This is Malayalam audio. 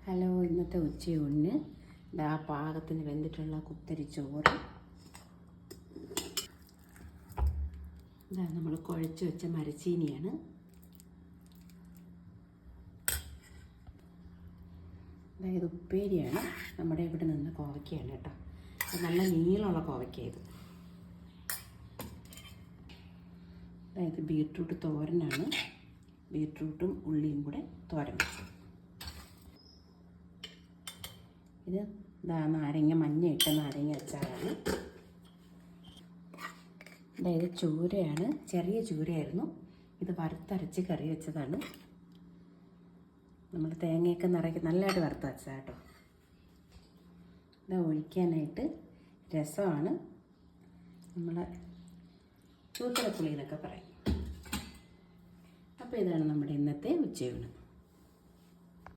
ഹലോ, ഇന്നത്തെ ഉച്ചയൂണിന് പാകത്തിന് വെന്തിട്ടുള്ള കുത്തരി ചോറ്, നമ്മൾ കുഴച്ച് വെച്ച മരച്ചീനിയാണ്. അതായത് ഉപ്പേരിയാണ്. നമ്മുടെ ഇവിടെ നിന്ന് കോവയ്ക്കയാണ് കേട്ടോ. നല്ല നീളമുള്ള കോവയ്ക്ക ഇത്. അതായത് ബീട്രൂട്ട് തോരനാണ്. ബീട്രൂട്ടും ഉള്ളിയും കൂടെ തോരൻ വെച്ചു. ഇത് നാരങ്ങ, മഞ്ഞ ഇട്ട നാരങ്ങ അച്ചാറാണ്. അതായത് ചൂരയാണ്, ചെറിയ ചൂരയായിരുന്നു. ഇത് വറുത്തരച്ച് കറി വെച്ചതാണ്. നമ്മൾ തേങ്ങയൊക്കെ നല്ലതായിട്ട് വറുത്ത് വെച്ചതാണ് കേട്ടോ. ഇത് ഒഴിക്കാനായിട്ട് രസമാണ്. നമ്മളെ ചൂത്തലപ്പുളി എന്നൊക്കെ പറയും. അപ്പോൾ ഇതാണ് നമ്മുടെ ഇന്നത്തെ ഉച്ചയൂണ്.